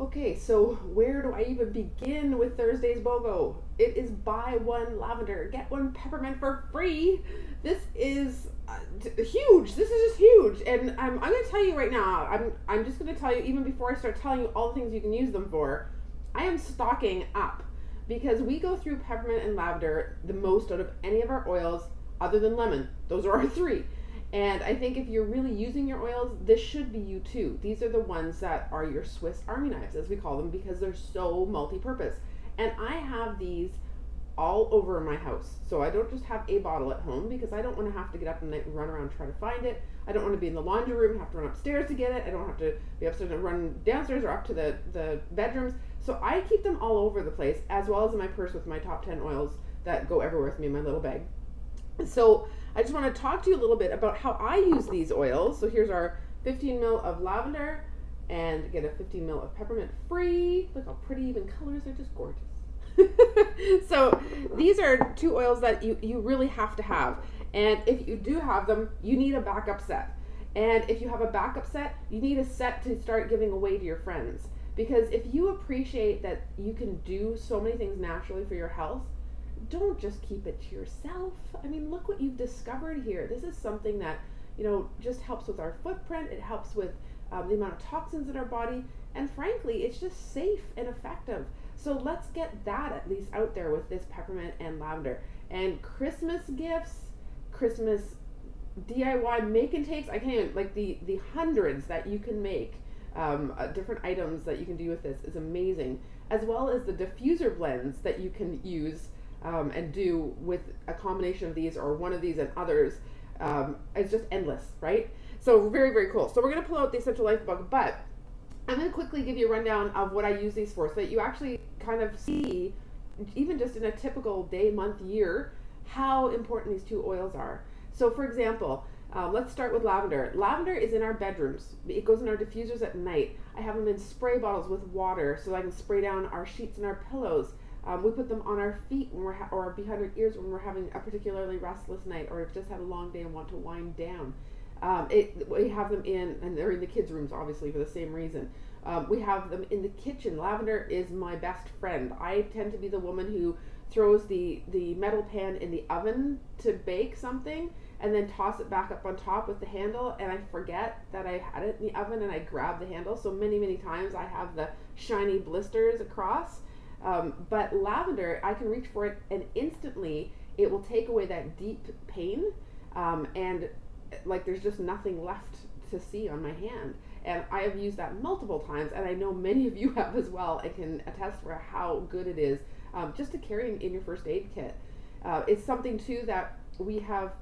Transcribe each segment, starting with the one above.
Okay, so where do I even begin with Thursday's BOGO? It is buy one lavender, get one peppermint for free. This is huge. This is just huge. And I'm going to tell you right now, I'm just going to tell you, even before I start telling you all the things you can use them for, I am stocking up because we go through peppermint and lavender the most out of any of our oils other than lemon. Those are our three. And I think if you're really using your oils, this should be you too. These are the ones that are your Swiss Army knives, as we call them, because they're so multi-purpose. And I have these all over my house. So I don't just have a bottle at home because I don't want to have to get up and run around and try to find it. I don't want to be in the laundry room, have to run upstairs to get it. I don't have to be upstairs and run downstairs or up to the bedrooms. So I keep them all over the place, as well as in my purse with my top 10 oils that go everywhere with me in my little bag. So I just want to talk to you a little bit about how I use these oils. So here's our 15 ml of lavender and get a 15 ml of peppermint free. Look how pretty, even colors are just gorgeous. So these are two oils that you really have to have. And if you do have them, you need a backup set. And if you have a backup set, you need a set to start giving away to your friends. Because if you appreciate that you can do so many things naturally for your health, don't just keep it to yourself. I mean, look what you've discovered here. This is something that, just helps with our footprint. It helps with the amount of toxins in our body. And frankly, it's just safe and effective. So let's get that at least out there with this peppermint and lavender. And Christmas gifts, Christmas DIY make and takes. I can't even, like the hundreds that you can make, different items that you can do with this is amazing. As well as the diffuser blends that you can use and do with a combination of these or one of these and others. It's just endless, right? So very, very cool. So we're going to pull out the Essential Life book, but I'm going to quickly give you a rundown of what I use these for so that you actually kind of see, even just in a typical day, month, year, how important these two oils are. So for example, let's start with lavender. Lavender is in our bedrooms. It goes in our diffusers at night. I have them in spray bottles with water so I can spray down our sheets and our pillows. We put them on our feet when or behind our ears when we're having a particularly restless night or have just had a long day and want to wind down. We have them and they're in the kids' rooms obviously for the same reason. We have them in the kitchen. Lavender is my best friend. I tend to be the woman who throws the metal pan in the oven to bake something and then toss it back up on top with the handle, and I forget that I had it in the oven and I grab the handle. So many times I have the shiny blisters across. But lavender, I can reach for it and instantly it will take away that deep pain, and like there's just nothing left to see on my hand. And I have used that multiple times, and I know many of you have as well and can attest for how good it is, just to carry in your first aid kit. It's something too that we have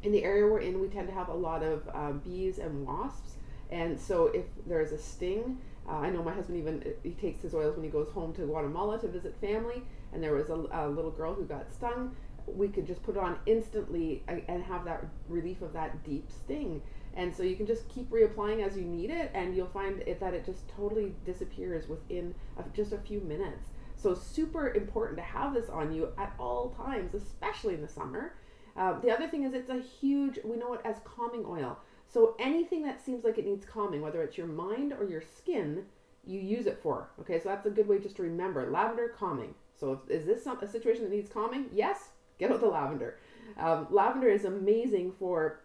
in the area we're in. We tend to have a lot of bees and wasps, and so if there's a sting, I know my husband he takes his oils when he goes home to Guatemala to visit family, and there was a little girl who got stung. We could just put it on instantly and have that relief of that deep sting. And so you can just keep reapplying as you need it, and you'll find that it just totally disappears within just a few minutes. So super important to have this on you at all times, especially in the summer. The other thing is we know it as calming oil. So anything that seems like it needs calming, whether it's your mind or your skin, you use it for. Okay, so that's a good way just to remember. Lavender, calming. So is this a situation that needs calming? Yes, get out the lavender. Lavender is amazing for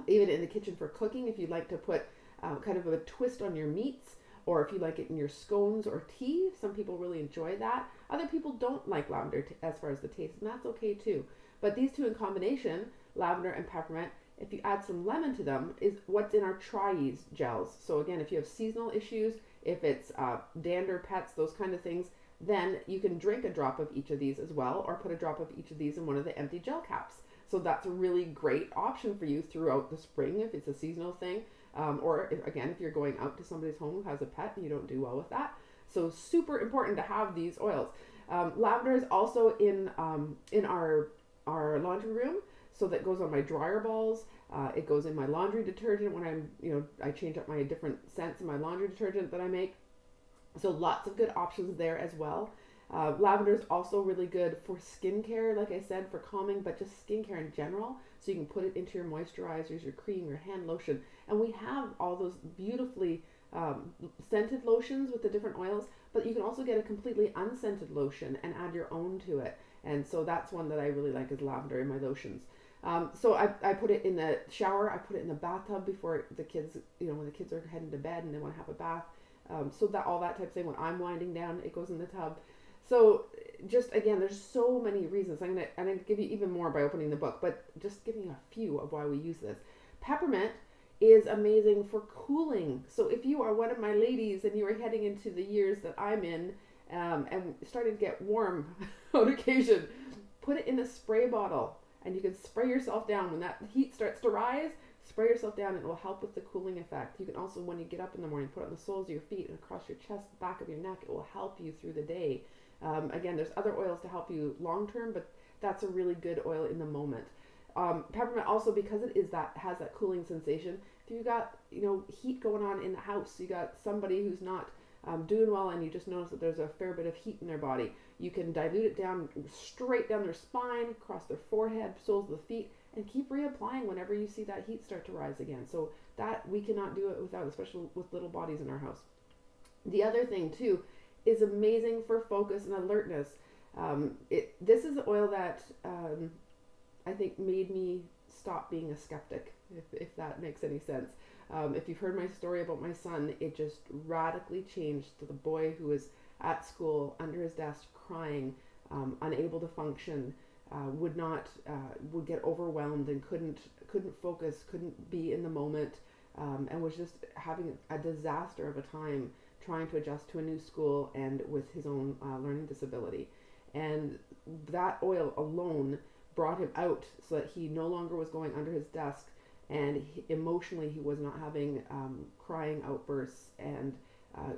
even in the kitchen for cooking. If you'd like to put kind of a twist on your meats, or if you like it in your scones or tea, some people really enjoy that. Other people don't like lavender as far as the taste, and that's okay too. But these two in combination, lavender and peppermint, if you add some lemon to them, is what's in our Tri-Ease gels. So again, if you have seasonal issues, if it's dander, pets, those kind of things, then you can drink a drop of each of these as well, or put a drop of each of these in one of the empty gel caps. So that's a really great option for you throughout the spring if it's a seasonal thing, or if you're going out to somebody's home who has a pet and you don't do well with that. So super important to have these oils. Lavender is also in our laundry room. So that goes on my dryer balls. It goes in my laundry detergent when I change up my different scents in my laundry detergent that I make. So lots of good options there as well. Lavender is also really good for skincare, like I said, for calming, but just skincare in general. So you can put it into your moisturizers, your cream, your hand lotion. And we have all those beautifully scented lotions with the different oils, but you can also get a completely unscented lotion and add your own to it. And so that's one that I really like, is lavender in my lotions. So I put it in the shower. I put it in the bathtub before the kids, when the kids are heading to bed and they want to have a bath. So that all that type of thing. When I'm winding down, it goes in the tub. So just again, there's so many reasons. I'm gonna give you even more by opening the book, but just giving you a few of why we use this. Peppermint is amazing for cooling. So if you are one of my ladies and you are heading into the years that I'm in, and starting to get warm on occasion, put it in a spray bottle and you can spray yourself down. When that heat starts to rise, spray yourself down, and it will help with the cooling effect. You can also, when you get up in the morning, put it on the soles of your feet and across your chest, back of your neck. It will help you through the day. Again, there's other oils to help you long term, but that's a really good oil in the moment. Peppermint also, because it has that cooling sensation. If you got heat going on in the house, you got somebody who's not doing well, and you just notice that there's a fair bit of heat in their body, you can dilute it down straight down their spine, across their forehead, soles of the feet, and keep reapplying whenever you see that heat start to rise again. So that we cannot do it without, especially with little bodies in our house. The other thing too is amazing for focus and alertness. This is the oil that I think made me stop being a skeptic, if that makes any sense. If you've heard my story about my son, it just radically changed. The boy who was at school under his desk crying, unable to function, would get overwhelmed and couldn't focus, couldn't be in the moment, and was just having a disaster of a time trying to adjust to a new school and with his own learning disability. And that oil alone brought him out so that he no longer was going under his desk, and emotionally he was not having crying outbursts, and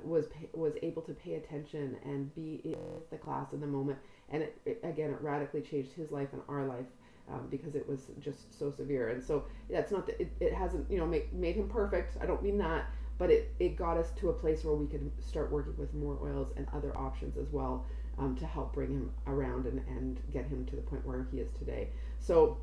was able to pay attention and be in the class in the moment. And it radically changed his life and our life, because it was just so severe. And so that's not that it hasn't made him perfect. I don't mean that, but it got us to a place where we could start working with more oils and other options as well, to help bring him around and get him to the point where he is today. So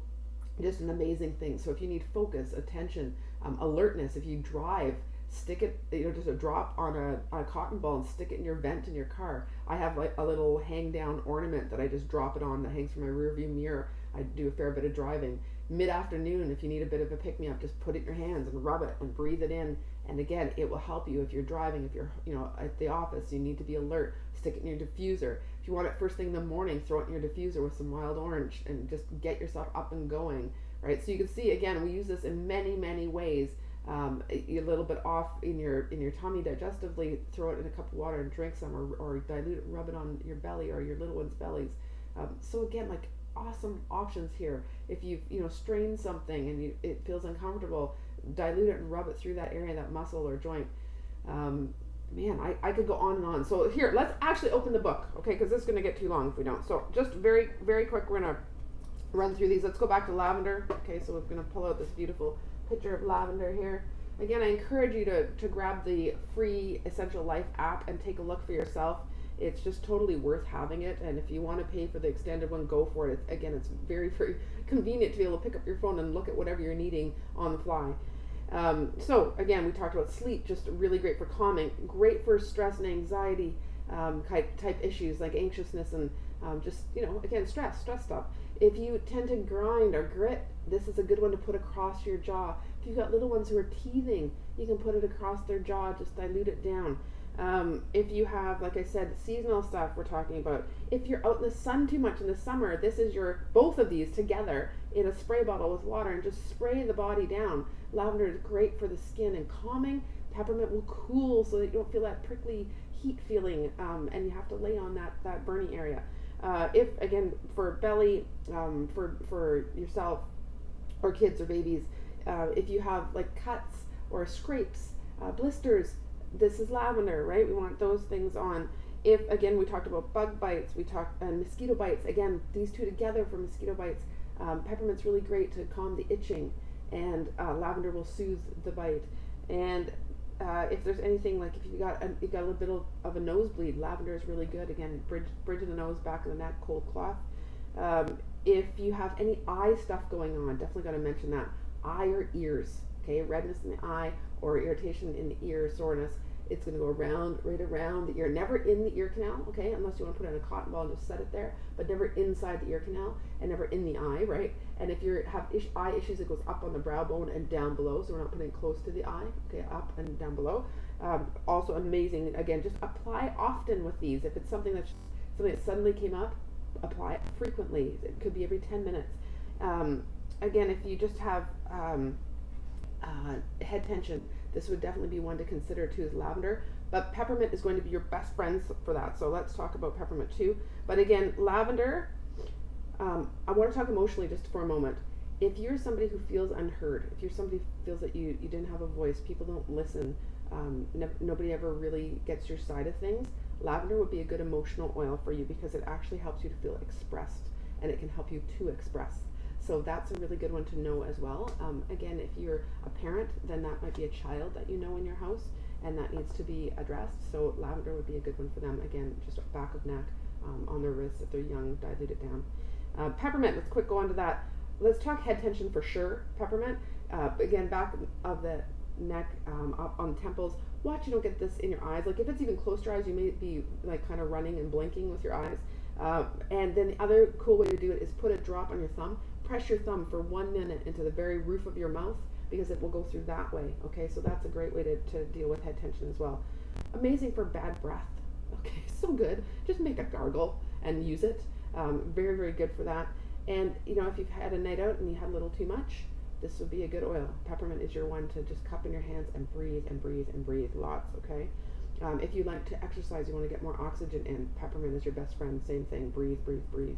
just an amazing thing. So if you need focus, attention, alertness, if you drive, stick it, just a drop on a cotton ball and stick it in your vent in your car. I have like a little hang down ornament that I just drop it on that hangs from my rear view mirror. I do a fair bit of driving. Mid-afternoon, if you need a bit of a pick-me-up, just put it in your hands and rub it and breathe it in. And again, it will help you if you're driving. If you're at the office, you need to be alert. Stick it in your diffuser. If you want it first thing in the morning, throw it in your diffuser with some wild orange and just get yourself up and going. Right? So you can see, again, we use this in many, many ways. A little bit off in your tummy digestively, throw it in a cup of water and drink some, or dilute it and rub it on your belly or your little one's bellies. So again, like, awesome options here. If you've strained something and it feels uncomfortable, dilute it and rub it through that area, that muscle or joint. Man, I could go on and on. So here, let's actually open the book, okay? Because this is going to get too long if we don't. So just very, very quick, we're going to run through these. Let's go back to lavender. Okay, so we're going to pull out this beautiful picture of lavender here. Again, I encourage you to grab the free Essential Life app and take a look for yourself. It's just totally worth having it, and if you want to pay for the extended one, go for it. Again, it's very, very convenient to be able to pick up your phone and look at whatever you're needing on the fly. So again, we talked about sleep, just really great for calming, great for stress and anxiety type issues like anxiousness and just again stress stuff. If you tend to grind or grit, this is a good one to put across your jaw. If you've got little ones who are teething, you can put it across their jaw, just dilute it down. If you have, like I said, seasonal stuff we're talking about. If you're out in the sun too much in the summer, this is both of these together in a spray bottle with water and just spray the body down. Lavender is great for the skin and calming. Peppermint will cool so that you don't feel that prickly heat feeling, and you have to lay on that burning area. If, again, for belly, for yourself or kids or babies, if you have like cuts or scrapes, blisters, this is lavender, right? We want those things on. If, again, we talked about bug bites, and mosquito bites. Again, these two together for mosquito bites. Peppermint's really great to calm the itching, and lavender will soothe the bite. And if there's anything like if you've got a little bit of a nosebleed, lavender is really good. Again, bridge of the nose, back of the neck, cold cloth. If you have any eye stuff going on, definitely got to mention that. Eye or ears. Okay, redness in the eye or irritation in the ear, soreness, it's going to go around, right around the ear, never in the ear canal, okay, unless you want to put it in a cotton ball and just set it there, but never inside the ear canal and never in the eye, right? And if you have eye issues, it goes up on the brow bone and down below, so we're not putting it close to the eye, okay, up and down below. Also amazing, again, just apply often with these. If it's something that suddenly came up, apply it frequently. It could be every 10 minutes. Again, if you just have head tension, this would definitely be one to consider too, is lavender. But peppermint is going to be your best friend for that. So let's talk about peppermint too. But again, lavender, I want to talk emotionally just for a moment. If you're somebody who feels unheard, if you're somebody who feels that you didn't have a voice, people don't listen, nobody ever really gets your side of things, lavender would be a good emotional oil for you because it actually helps you to feel expressed, and it can help you to express. So that's a really good one to know as well. Again, if you're a parent, then that might be a child that you know in your house, and that needs to be addressed. So lavender would be a good one for them. Again, just back of neck, on their wrists if they're young, dilute it down. Peppermint, let's quick go on to that. Let's talk head tension for sure. Peppermint, again, back of the neck, up on the temples. Watch you don't get this in your eyes. Like if it's even close to your eyes, you may be like kind of running and blinking with your eyes. And then the other cool way to do it is put a drop on your thumb. Press your thumb for 1 minute into the very roof of your mouth because it will go through that way. Okay, so that's a great way to deal with head tension as well. Amazing for bad breath. Okay, so good. Just make a gargle and use it. Very, very good for that. And you know, if you've had a night out and you had a little too much, this would be a good oil. Peppermint is your one to just cup in your hands and breathe and breathe and breathe lots, okay? If you like to exercise, you want to get more oxygen in, peppermint is your best friend. Same thing, breathe, breathe, breathe.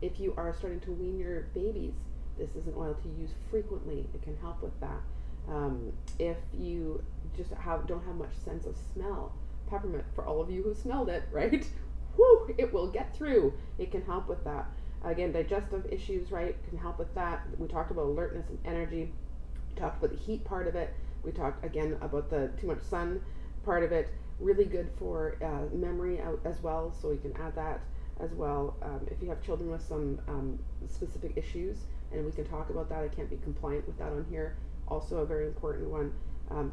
If you are starting to wean your babies, this is an oil to use frequently. It can help with that. If you just don't have much sense of smell, peppermint, for all of you who smelled it, right? Whoo, it will get through. It can help with that. Again, digestive issues, right, can help with that. We talked about alertness and energy. We talked about the heat part of it. We talked again about the too much sun part of it. Really good for memory as well, so you can add that as well. If you have children with some specific issues, and we can talk about that, I can't be compliant with that on here. Also a very important one.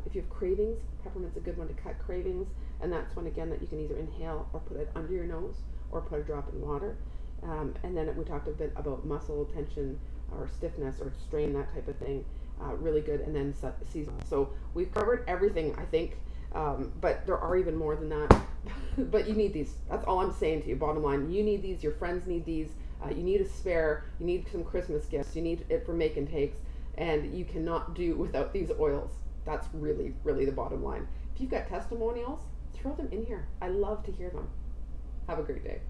If you have cravings, peppermint's a good one to cut cravings, and that's one again that you can either inhale or put it under your nose or put a drop in water. And then we talked a bit about muscle tension or stiffness or strain, that type of thing. Really good. And then seasonal. So we've covered everything, I think, but there are even more than that. But you need these. That's all I'm saying to you. Bottom line, you need these. Your friends need these. You need a spare. You need some Christmas gifts. You need it for make and takes. And you cannot do without these oils. That's really, really the bottom line. If you've got testimonials, throw them in here. I love to hear them. Have a great day.